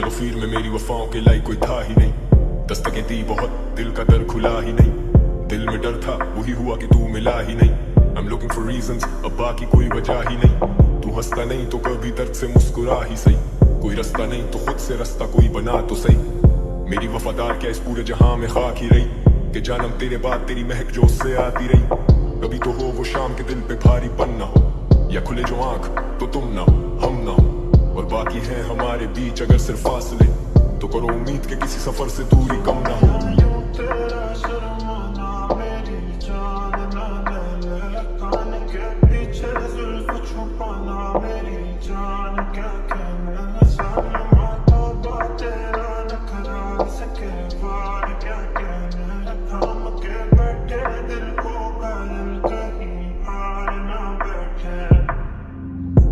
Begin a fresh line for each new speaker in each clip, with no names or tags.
गफीर में मेरी वफाओं के लायक कोई था ही नहीं। दस्तकें दी बहुत, दिल का दर खुला ही नहीं। दिल में डर था, वही हुआ कि तू मिला ही नहीं। I'm looking for reasons, अब बाकी कोई वजह ही नहीं। तू हंसता नहीं तो कभी दर्द से मुस्कुरा ही सही। कोई रास्ता नहीं तो खुद से रास्ता कोई बना तो सही। मेरी वफादार क्या इस पूरे जहां में खाक ही रही, कि जानम तेरे बाद तेरी महक जो उससे आती रही। कभी तो हो वो शाम के दिल पे भारीपन ना हो, या खुले जो आंख तो तुम ना हो हम ना हो। और बाकी है हमारे बीच अगर सिर्फ फासले, तो करो उम्मीद के किसी सफर से दूरी कम ना हो।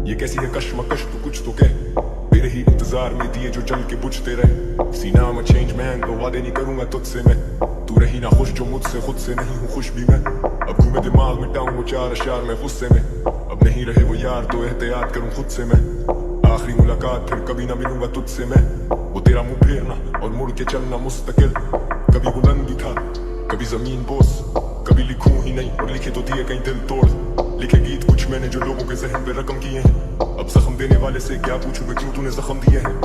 ये कैसी है कश्मकश तू कुछ तो कह, तेरे ही इंतजार में दिए जो जल के बुझते रहे। सीना में चेंज मैन तो वादे नहीं करूंगा तुझसे मैं। तू रही ना खुश जो मुझसे, खुद से नहीं हूँ खुश भी मैं। अब घूमे दिमाग मिटाऊं वो चार अशार में गुस्से में। अब नहीं रहे वो यार तो एहतियात करूं खुद से मैं। आखिरी मुलाकात फिर कभी ना मिलूंगा तुझसे मैं। वो तेरा मुंह फेरना और मुड़ के चलना मुस्तकिल। कभी बुलंद भी था, कभी जमीन बोस, कभी लिखूं ही नहीं और लिखे तो दिए कहीं दिल तोड़। लिखे गीत कुछ मैंने जो लोगों के जहन पे रकम किए हैं। अब जख्म देने वाले से क्या पूछूं मैं, क्यों तूने जख्म दिए हैं।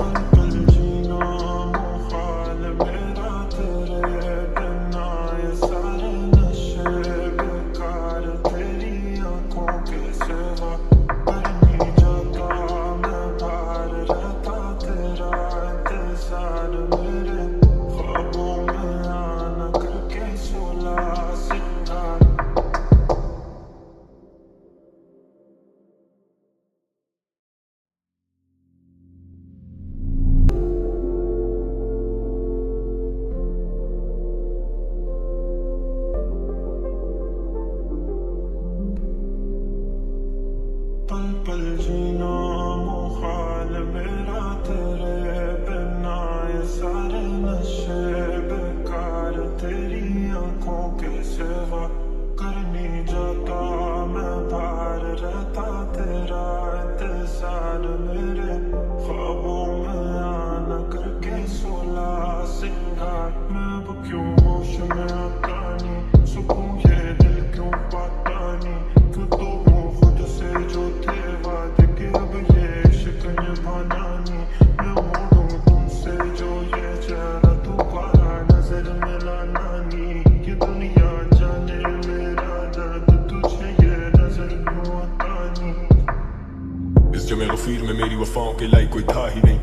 पल पल जीना मुहाल मेरा तेरे बिना, ये सारे नशे बेकार तेरी आंखों के सिवा। कर नहीं जाता मैं बाहर रहता तेरा इंतजार मेरे ख्वाबों में आना करके सोला सिंगार। मैं अब क्यों होश में आता नहीं, सुकून ये दिल क्यों पाता नहीं। क्यों तो हूँ खुद से जो थे वादे के, अब ये इश्क निभाना नहीं। मैं मोड़ूं तुमसे जो ये चेहरा दोबारा नजर मिलाना नहीं। ये दुनिया जाने मेरा दर्द तुझे ये नजर क्यों आता नहीं।
इस जमे गफीर में मेरी वफाओं के लायक कोई था ही नहीं।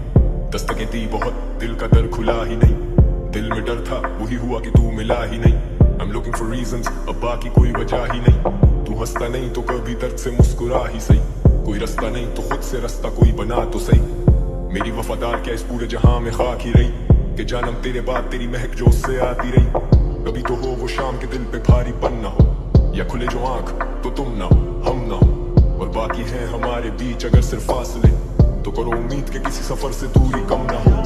दस्तकें दी बहुत, दिल का दर खुला ही नहीं। दिल में डर था, वही हुआ कि तू मिला ही नहीं। I'm looking for reasons, अब बाकी कोई वजह ही नहीं। तू हंसता नहीं तो कभी दर्द से मुस्कुरा ही सही। कोई रास्ता नहीं तो खुद से रास्ता कोई बना तो सही। मेरी वफादार क्या इस पूरे जहां में खाक ही रही, कि जानम तेरे बाद तेरी महक जो उससे आती रही। कभी तो हो वो शाम के दिल पे भारीपन ना हो, या खुले जो आंख तो तुम ना हो हम ना हो। और बाकी है हमारे बीच अगर सिर्फ फासले, तो करो उम्मीद के किसी सफर से दूरी कम ना हो।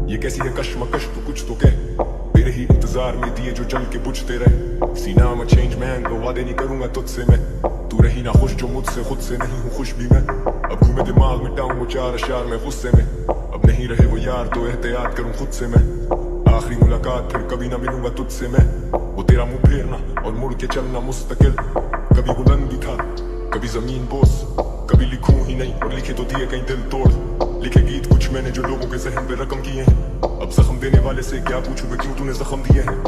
ये कैसी है कश्मकश तू कुछ तो कह, तेरे ही इंतजार में दिए जो जल के बुझते रहे। सीना में चेंज मैन तो वादे नहीं करूंगा तुझसे मैं। तू रही ना खुश जो मुझसे, खुद से नहीं हूँ खुश भी मैं। अब घूमे दिमाग मिटाऊं वो चार अशार में गुस्से में। अब नहीं रहे वो यार तो एहतियात करूं खुद से मैं। आखिरी मुलाकात फिर कभी ना मिलूंगा तुझसे मैं। वो तेरा मुंह फेरना और मुड़ के चलना मुस्तकिल। कभी बुलंद भी था, कभी जमीन बोस, कभी लिखूं ही नहीं और लिखे तो दिए कहीं दिल तोड़। लिखे गीत कुछ मैंने जो लोगों के जहन पे रकम किए हैं। अब जख्म देने वाले से क्या पूछूं मैं, क्यों तूने जख्म दिए हैं।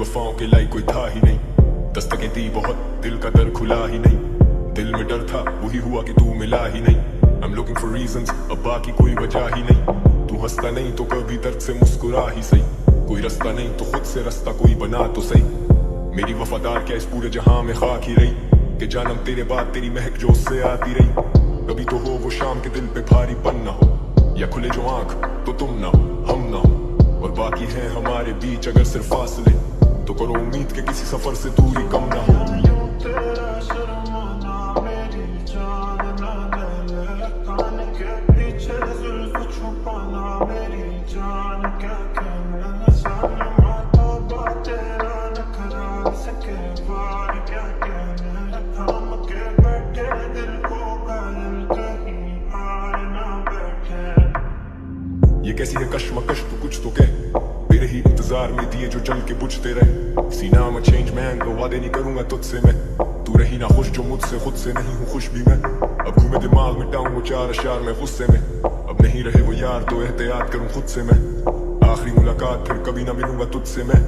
बेवफाओं के लाई कोई था ही नहीं, दस्तकें दी बहुत दिल का दर खुला ही नहीं, दिल में डर था वही हुआ कि तू मिला ही नहीं। I'm looking for reasons, अब बाकी कोई वजह ही नहीं, तू हंसता नहीं तो कभी दर्द से मुस्कुरा ही सही, कोई रास्ता नहीं तो खुद से रास्ता कोई बना तो सही। मेरी वफादार क्या इस पूरे जहां में खाक ही रही, कि जानम तेरे बाद तेरी महक जो उससे आती रही। कभी तो हो वो शाम के दिल पे भारीपन ना हो, या खुले जो आंख तो तुम ना हो हम ना हो, और बाकी है हमारे बीच अगर सिर्फ फासले, तो करो उम्मीद के किसी सफर से दूरी कम ना हो।
तेरा शर्माना मेरी जान ना ले, कान के पीछे जुल्फ छुपाना मेरी जान, क्या कहना सनमा तौबा तेरा नखरा सके बार, क्या कहना थाम के बैठे दिल को घायल कहीं हार ना बैठे।
ये कैसी है कश्मकश तू कुछ तो कह, तेरे ही इंतजार में दिए जो जल के बुझते रहे। सीना में चेंज मैन को वादे नहीं करूंगा तुझसे मैं, तू रही ना खुश जो मुझसे खुद से नहीं हूँ खुश भी मैं। अब घूमे दिमाग में टाऊं वो चार अशार में गुस्से में, अब नहीं रहे वो यार तो एहतियात करूं खुद से मैं। आखिरी मुलाकात फिर कभी ना मिलूंगा तुझसे मैं,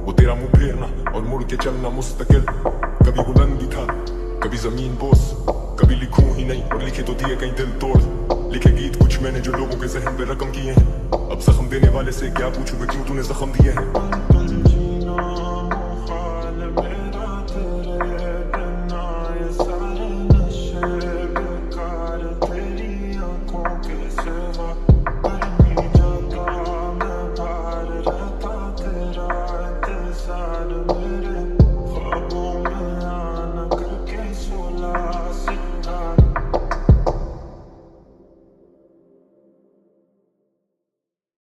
वो तेरा मुंह फेरना और मुड़ के चलना मुस्तकिल। कभी बुलंदी था कभी जमीन बोस, कभी लिखूं ही नहीं और लिखे तो दिए कहीं दिल तोड़। लिखे गीत कुछ मैंने जो लोगों के जहन पे रकम किए हैं, अब जख्म देने वाले से क्या पूछूं मैं क्यों तूने जख्म दिए हैं।